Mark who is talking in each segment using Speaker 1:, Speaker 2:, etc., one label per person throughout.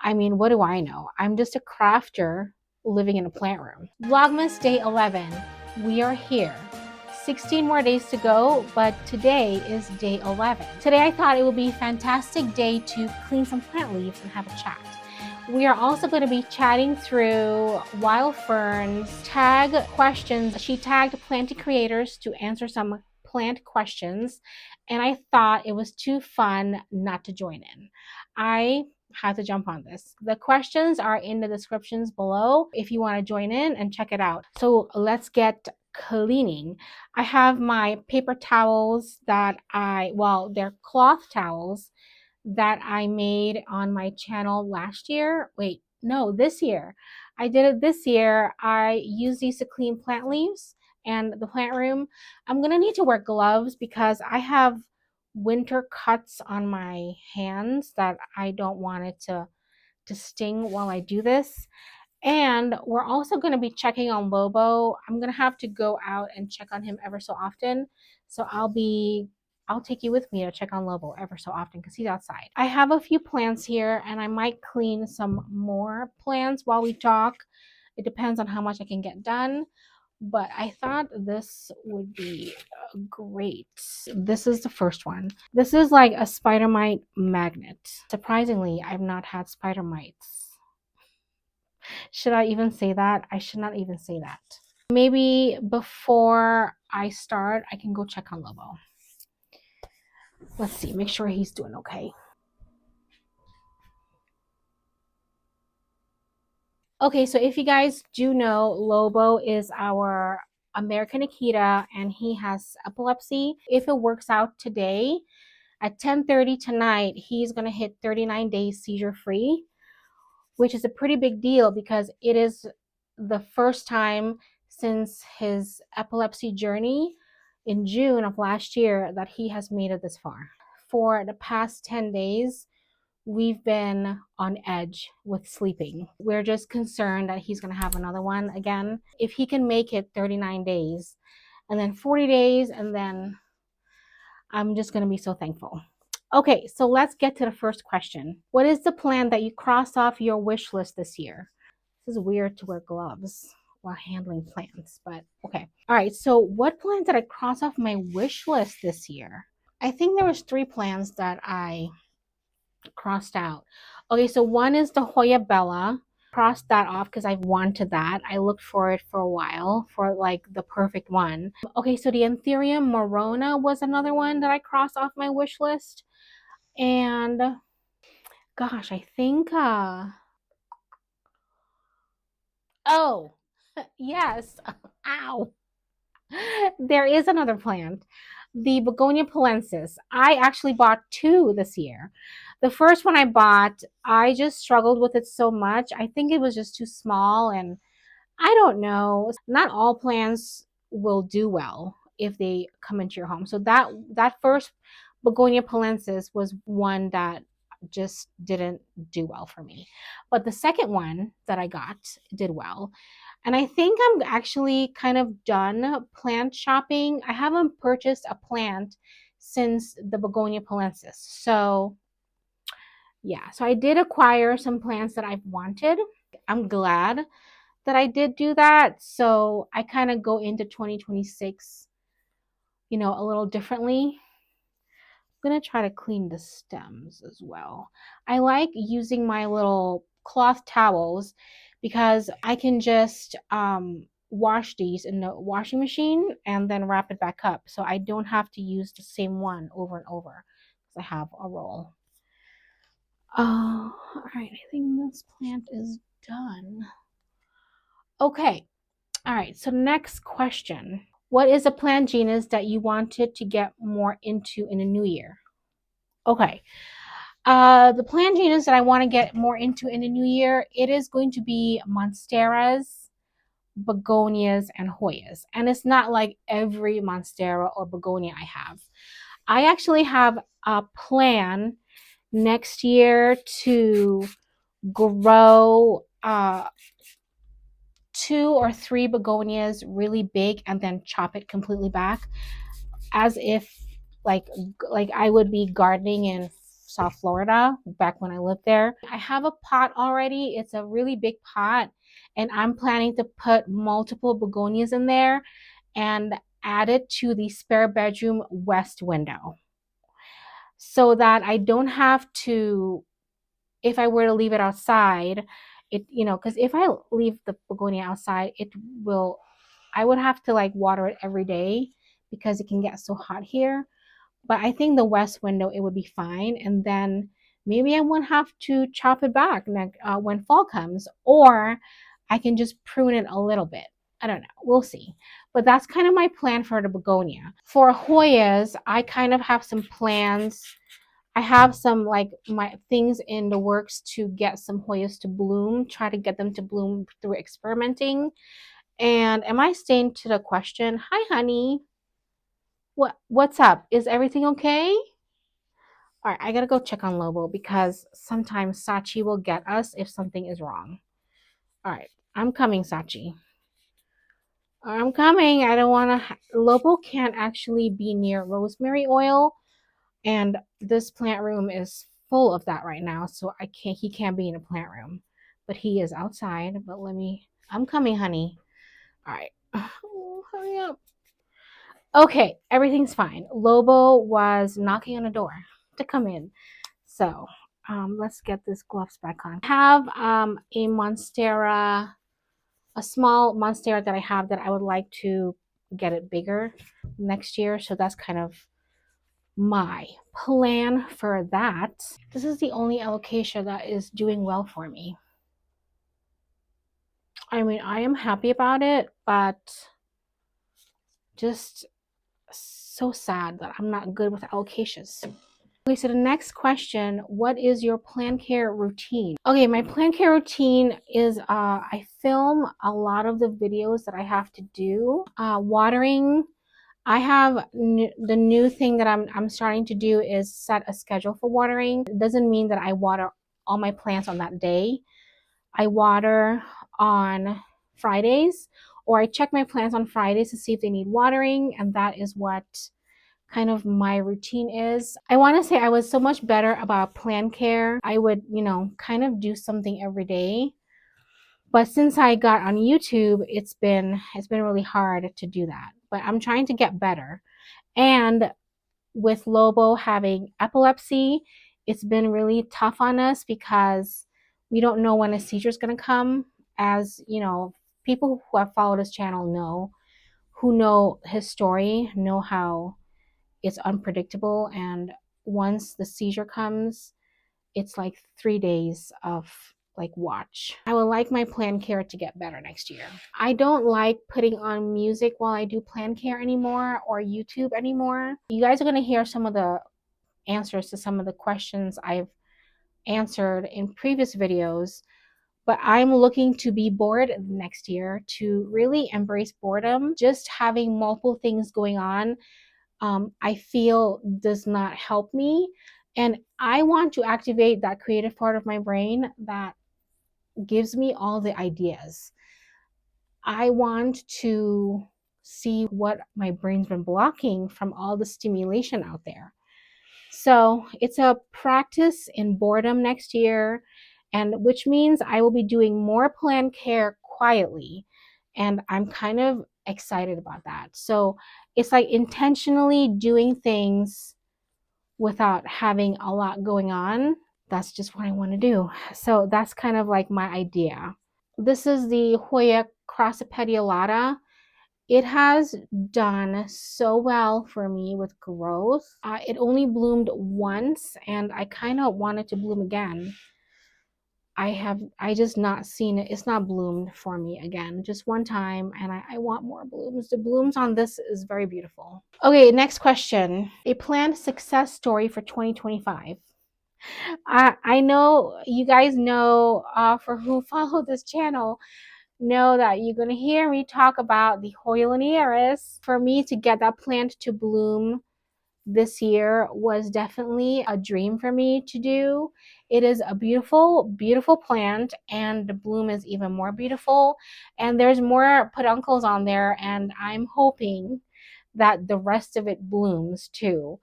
Speaker 1: I mean, what do I know? I'm just a crafter living in a plant room. Vlogmas day 11. We are here. 16 more days to go, but today is day 11. Today I thought it would be a fantastic day to clean some plant leaves and have a chat. We are also going to be chatting through wild ferns, tag questions. She tagged planty creators to answer some plant questions, and I thought it was too fun not to join in. I had to jump on this. The questions are in the descriptions below if you want to join in and check it out. So let's get cleaning. I have my paper towels that they're cloth towels that I made on my channel last year. Wait, no, this year. I did it this year. I used these to clean plant leaves and the plant room. I'm gonna need to wear gloves because I have winter cuts on my hands that I don't want it to sting while I do this. And we're also going to be checking on Lobo. I'm going to have to go out and check on him ever so often. So I'll take you with me to check on Lobo ever so often because he's outside. I have a few plants here and I might clean some more plants while we talk. It depends on how much I can get done. But I thought this would be great. This is the first one. This is like a spider mite magnet. Surprisingly, I've not had spider mites. Should I even say that? I should not even say that. Maybe before I start, I can go check on Lobo. Let's see, make sure he's doing okay. Okay, so if you guys do know, Lobo is our American Akita and he has epilepsy. If it works out today, at 10:30 tonight, he's going to hit 39 days seizure free, which is a pretty big deal because it is the first time since his epilepsy journey in June of last year that he has made it this far. For the past 10 days, we've been on edge with sleeping. We're just concerned that he's going to have another one again. If he can make it 39 days and then 40 days, and then I'm just going to be so thankful. Okay, so let's get to the first question. What is the plan that you crossed off your wish list this year? This is weird to wear gloves while handling plants, but okay. All right, so what plans did I cross off my wish list this year? I think there was 3 plans that I crossed out. Okay, so one is the Hoya Bella. Crossed that off because I wanted that. I looked for it for a while for like the perfect one. Okay, so the Anthurium Morona was another one that I crossed off my wish list. And gosh, I think oh, yes. Ow. There is another plant, the Begonia palensis. I actually bought 2 this year. The first one I bought, I just struggled with it so much. I think it was just too small, and I don't know. Not all plants will do well if they come into your home. So that first Begonia palensis was one that just didn't do well for me. But the second one that I got did well. And I think I'm actually kind of done plant shopping. I haven't purchased a plant since the Begonia palensis. So yeah, so I did acquire some plants that I've wanted. I'm glad that I did do that. So I kind of go into 2026, a little differently. I'm going to try to clean the stems as well. I like using my little cloth towels because I can just wash these in the washing machine and then wrap it back up. So I don't have to use the same one over and over because I have a roll. Oh, all right. I think this plant is done. Okay. All right. So next question. What is a plant genus that you wanted to get more into in the new year? Okay. The plant genus that I want to get more into in the new year, it is going to be monsteras, begonias, and hoyas. And it's not like every monstera or begonia I have. I actually have a plan next year to grow 2 or 3 begonias really big and then chop it completely back as if like I would be gardening in South Florida back when I lived there. I have a pot already. It's a really big pot, and I'm planning to put multiple begonias in there and add it to the spare bedroom west window so that I don't have to, if I were to leave it outside, it, because if I leave the begonia outside, it will, I would have to like water it every day because it can get so hot here. But I think the west window, it would be fine. And then maybe I won't have to chop it back when fall comes, or I can just prune it a little bit. I don't know. We'll see. But that's kind of my plan for the begonia. For Hoyas, I kind of have some plans. I have some like my things in the works to get some Hoyas to bloom, try to get them to bloom through experimenting. And am I staying to the question? Hi, honey. What's up? Is everything okay? All right, I gotta go check on Lobo because sometimes Sachi will get us if something is wrong. All right, I'm coming, Sachi. I'm coming. I don't want to. Lobo can't actually be near rosemary oil, and this plant room is full of that right now. So I can't. He can't be in a plant room, but he is outside. But let me. I'm coming, honey. All right. Oh, hurry up. Okay, everything's fine. Lobo was knocking on the door to come in. So let's get this gloves back on. I have a Monstera, a small Monstera that I have that I would like to get it bigger next year. So that's kind of my plan for that. This is the only alocasia that is doing well for me. I mean, I am happy about it, but just so sad that I'm not good with alocasias. Okay, so the next question, what is your plant care routine? Okay, my plant care routine is I film a lot of the videos that I have to do. Watering, I have the new thing that I'm starting to do is set a schedule for watering. It doesn't mean that I water all my plants on that day. I water on Fridays, or I check my plants on Fridays to see if they need watering, and that is what kind of my routine is. I want to say I was so much better about plant care. I would, kind of do something every day. But since I got on YouTube, it's been really hard to do that. But I'm trying to get better. And with Lobo having epilepsy, it's been really tough on us because we don't know when a seizure is going to come. As people who have followed his channel know, who know his story, know how it's unpredictable, and once the seizure comes, it's like 3 days of like watch. I would like my plant care to get better next year. I don't like putting on music while I do plant care anymore, or YouTube anymore. You guys are going to hear some of the answers to some of the questions I've answered in previous videos, but I'm looking to be bored next year, to really embrace boredom. Just having multiple things going on, I feel does not help me. And I want to activate that creative part of my brain that gives me all the ideas. I want to see what my brain's been blocking from all the stimulation out there. So it's a practice in boredom next year, and which means I will be doing more plant care quietly. And I'm kind of excited about that. So it's like intentionally doing things without having a lot going on. That's just what I want to do. So that's kind of like my idea. This is the Hoya crossipedialata. It has done so well for me with growth. It only bloomed once, and I kind of wanted to bloom again. I just not seen it. It's not bloomed for me again, just one time, and I want more blooms. The blooms on this is very beautiful. Okay, next question. A planned success story for 2025. I know you guys know, for who follow this channel, know that you're going to hear me talk about the Hoya linearis. For me to get that plant to bloom this year was definitely a dream for me to do. It is a beautiful, beautiful plant, and the bloom is even more beautiful. And there's more peduncles on there, and I'm hoping that the rest of it blooms too.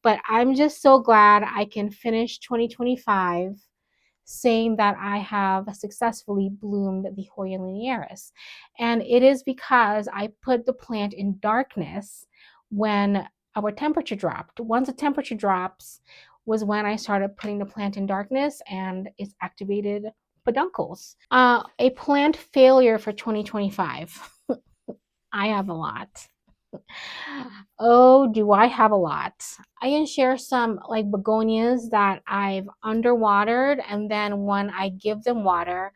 Speaker 1: But I'm just so glad I can finish 2025 saying that I have successfully bloomed the Hoya linearis. And it is because I put the plant in darkness when our temperature dropped. Once the temperature drops was when I started putting the plant in darkness and it's activated peduncles. A plant failure for 2025. I have a lot. Oh, do I have a lot? I can share some like begonias that I've underwatered, and then when I give them water,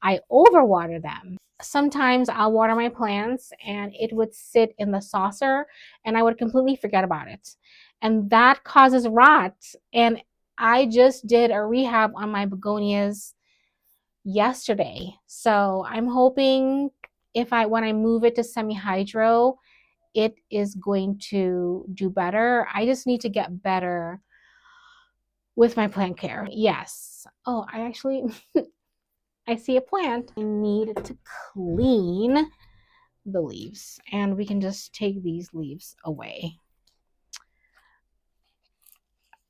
Speaker 1: I overwater them. Sometimes I'll water my plants and it would sit in the saucer and I would completely forget about it. And that causes rot. And I just did a rehab on my begonias yesterday. So I'm hoping when I move it to semi-hydro, it is going to do better. I just need to get better with my plant care. Yes. Oh, I see a plant. I need to clean the leaves and we can just take these leaves away.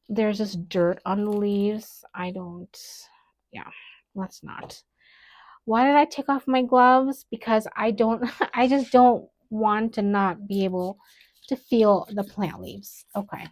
Speaker 1: There's just dirt on the leaves. Yeah, let's not. Why did I take off my gloves? Because I just don't want to not be able to feel the plant leaves. Okay.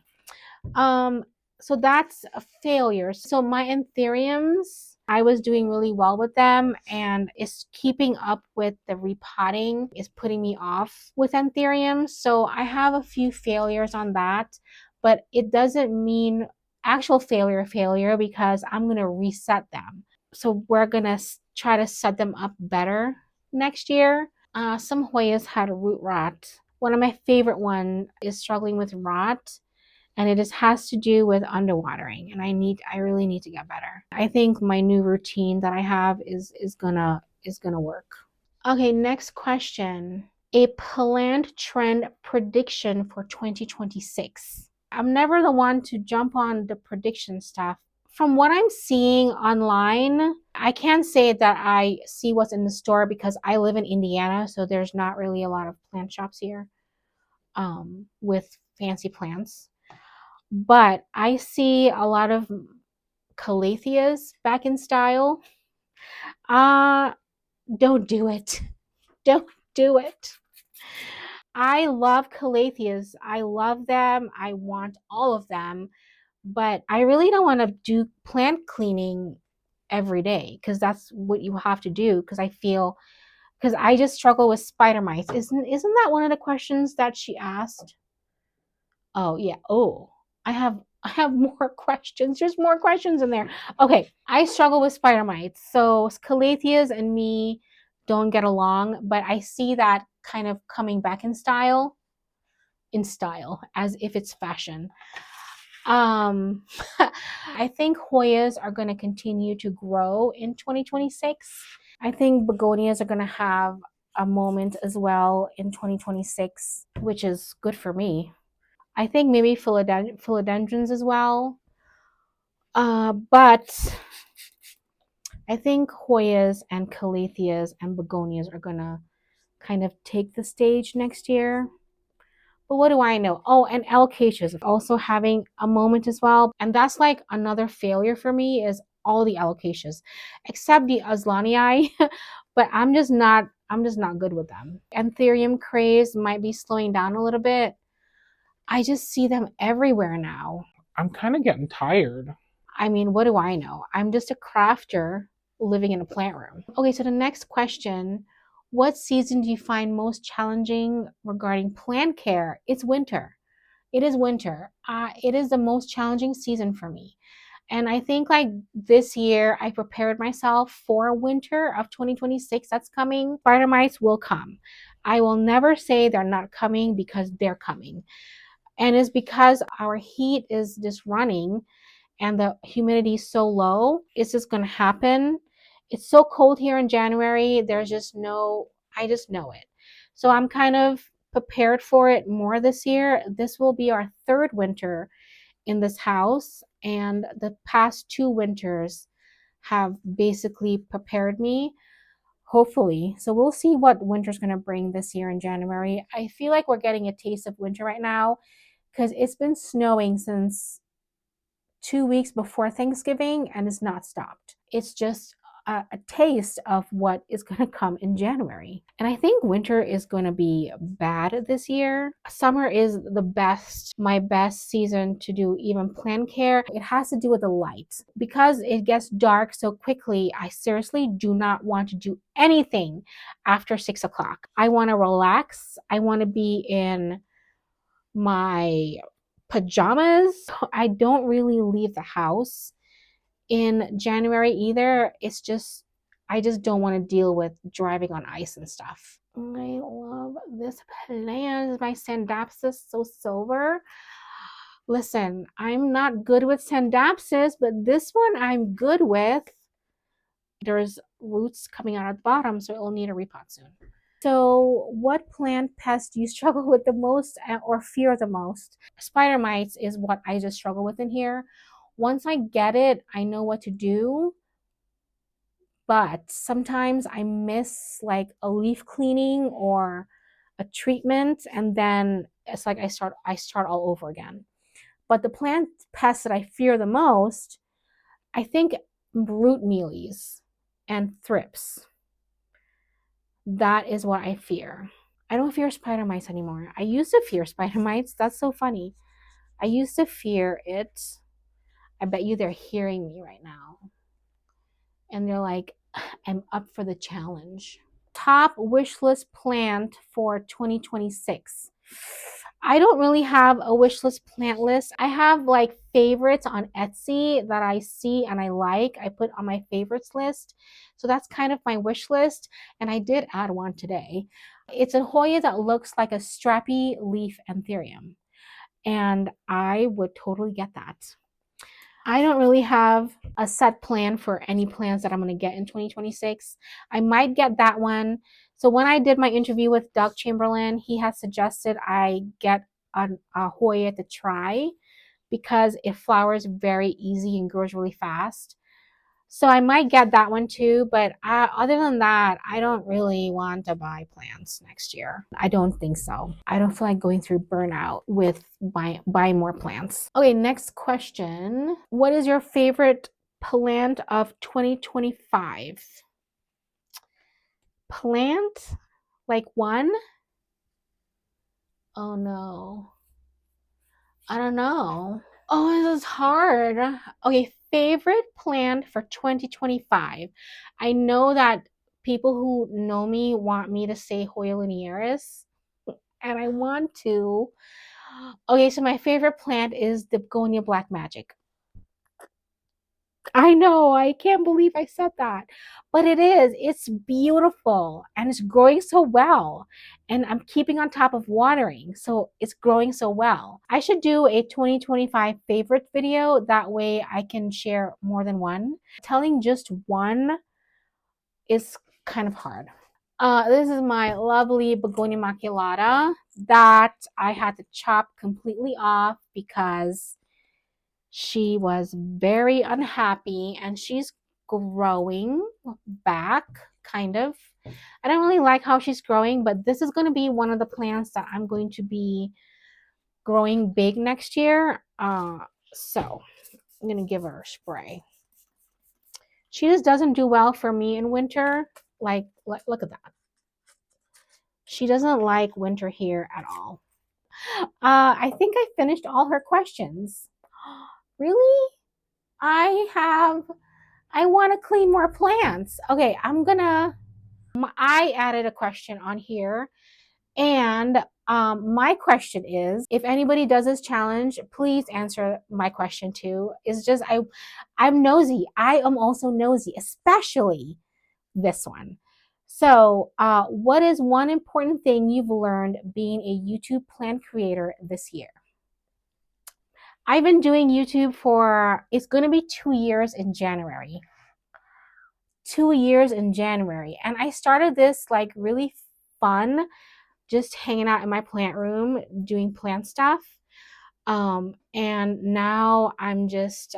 Speaker 1: So that's a failure. So my anthuriums, I was doing really well with them, and it's keeping up with the repotting is putting me off with anthuriums. So I have a few failures on that, but it doesn't mean actual failure because I'm going to reset them. So we're going to try to set them up better next year. Some Hoyas had root rot. One of my favorite one is struggling with rot, and it just has to do with underwatering, and I really need to get better. I think my new routine that I have is gonna work. Okay, next question. A plant trend prediction for 2026. I'm never the one to jump on the prediction stuff. From what I'm seeing online, I can't say that I see what's in the store because I live in Indiana, so there's not really a lot of plant shops here with fancy plants. But I see a lot of calatheas back in style. Uh, don't do it. Don't do it. I love calatheas. I love them. I want all of them. But I really don't want to do plant cleaning every day because that's what you have to do. Because I just struggle with spider mites. Isn't that one of the questions that she asked? Oh yeah. Oh, I have more questions. There's more questions in there. Okay, I struggle with spider mites. So calatheas and me don't get along, but I see that kind of coming back in style, as if it's fashion. I think Hoyas are going to continue to grow in 2026. I think begonias are going to have a moment as well in 2026, which is good for me. I think maybe philodendrons as well. But I think Hoyas and calatheas and begonias are going to kind of take the stage next year. But what do I know? Oh, and alocasias also having a moment as well. And that's like another failure for me is all the alocasias, except the Aslanii. But I'm just not good with them. Anthurium craze might be slowing down a little bit. I just see them everywhere now.
Speaker 2: I'm kind of getting tired.
Speaker 1: I mean, what do I know? I'm just a crafter living in a plant room. Okay, so the next question, what season do you find most challenging regarding plant care? It's winter. It is winter. It is the most challenging season for me. And I think like this year, I prepared myself for winter of 2026 that's coming. Spider mites will come. I will never say they're not coming because they're coming. And it's because our heat is just running and the humidity is so low, it's just going to happen. It's so cold here in January. I just know it. So I'm kind of prepared for it more this year. This will be our third winter in this house, and the past two winters have basically prepared me, hopefully. So we'll see what winter's going to bring this year in January. I feel like we're getting a taste of winter right now because it's been snowing since 2 weeks before Thanksgiving and it's not stopped. It's just a taste of what is going to come in January. And I think winter is going to be bad this year. Summer is my best season to do even plant care. It has to do with the light. Because it gets dark so quickly, I seriously do not want to do anything after 6 o'clock. I want to relax. I want to be in my pajamas. I don't really leave the house in January either. I just don't want to deal with driving on ice and stuff. I love this plant. My Sandapsis so silver. Listen, I'm not good with Sandapsis, but this one I'm good with. There's roots coming out at the bottom, so it'll need a repot soon. So, what plant pest do you struggle with the most or fear the most? Spider mites is what I just struggle with in here. Once I get it, I know what to do. But sometimes I miss like a leaf cleaning or a treatment, and then it's like I start all over again. But the plant pests that I fear the most, I think root mealies and thrips. That is what I fear. I don't fear spider mites anymore. I used to fear spider mites. That's so funny. I used to fear it. I bet you they're hearing me right now. And they're like, I'm up for the challenge. Top wish list plant for 2026. I don't really have a wish list plant list. I have like favorites on Etsy that I see and I like. I put on my favorites list. So that's kind of my wish list. And I did add one today. It's a Hoya that looks like a strappy leaf anthurium. And I would totally get that. I don't really have a set plan for any plans that I'm going to get in 2026. I might get that one. So when I did my interview with Doug Chamberlain, he had suggested I get a Hoya to try because it flowers very easy and grows really fast. So I might get that one too, but other than that, I don't really want to buy plants next year. I don't think so. I don't feel like going through burnout with buying more plants. Okay, next question. What is your favorite plant of 2025? Plant? Like one? Oh no. I don't know. Oh, this is hard. Okay, favorite plant for 2025. I know that people who know me want me to say Hoya linearis, and I want to. Okay, so my favorite plant is the begonia black magic. I know, I can't believe I said that. But it is. It's beautiful and it's growing so well. And I'm keeping on top of watering. So it's growing so well. I should do a 2025 favorite video. That way I can share more than one. Telling just one is kind of hard. This is my lovely begonia maculata that I had to chop completely off because she was very unhappy and she's growing back, kind of. I don't really like how she's growing, but this is going to be one of the plants that I'm going to be growing big next year. So I'm going to give her a spray. She just doesn't do well for me in winter. Like, look at that. She doesn't like winter here at all. I think I finished all her questions. Really? I want to clean more plants. Okay, I added a question on here. And my question is, if anybody does this challenge, please answer my question too. It's just, I'm nosy. I am also nosy, especially this one. So, what is one important thing you've learned being a YouTube plant creator this year? I've been doing YouTube it's going to be 2 years in January. 2 years in January. And I started this like really fun, just hanging out in my plant room, doing plant stuff. And now I'm just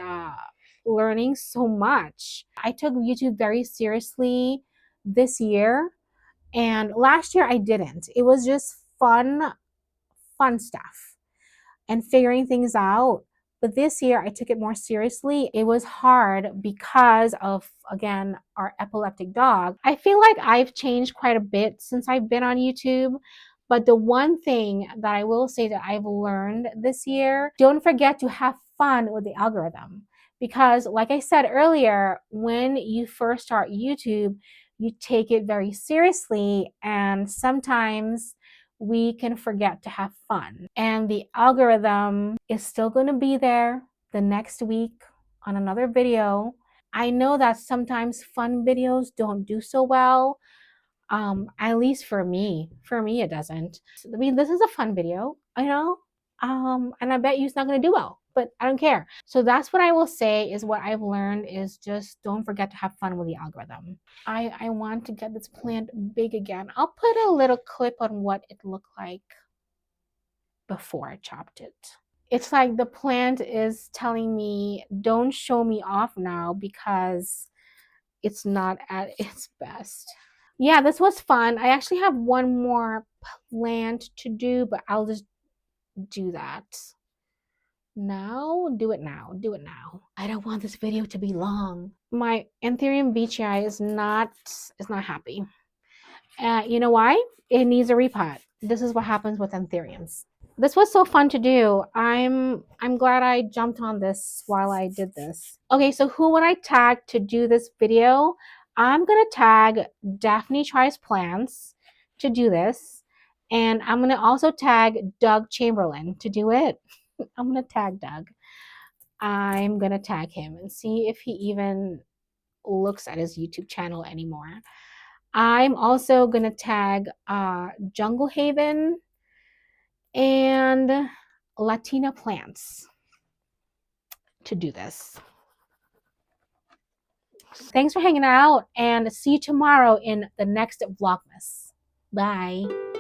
Speaker 1: learning so much. I took YouTube very seriously this year. And last year I didn't. It was just fun stuff. and figuring things out. But this year I took it more seriously. It was hard because of, again, our epileptic dog. I feel like I've changed quite a bit since I've been on YouTube. But the one thing that I will say that I've learned this year, don't forget to have fun with the algorithm. Because, like I said earlier, when you first start YouTube, you take it very seriously, and sometimes we can forget to have fun. And the algorithm is still going to be there the next week on another video. I know that sometimes fun videos don't do so well. At least for me. For me, it doesn't. I mean, this is a fun video, you know? And I bet you it's not gonna do well, but I don't care. So that's what I will say is what I've learned is just don't forget to have fun with the algorithm. I want to get this plant big again. I'll put a little clip on what it looked like before I chopped it. It's like the plant is telling me, don't show me off now because it's not at its best. Yeah, this was fun. I actually have one more plant to do, but I'll just do that now. Do it now. Do it now. I don't want this video to be long. My Anthurium beechii is not happy. You know why? It needs a repot. This is what happens with anthuriums. This was so fun to do. I'm glad I jumped on this while I did this. Okay, so who would I tag to do this video? I'm gonna tag Daphne Tries Plants to do this, and I'm gonna also tag Doug Chamberlain to do it. I'm gonna tag Doug. I'm gonna tag him and see if he even looks at his YouTube channel anymore. I'm also gonna tag Jungle Haven and Latina Plants to do this. Thanks for hanging out, and see you tomorrow in the next Vlogmas. Bye.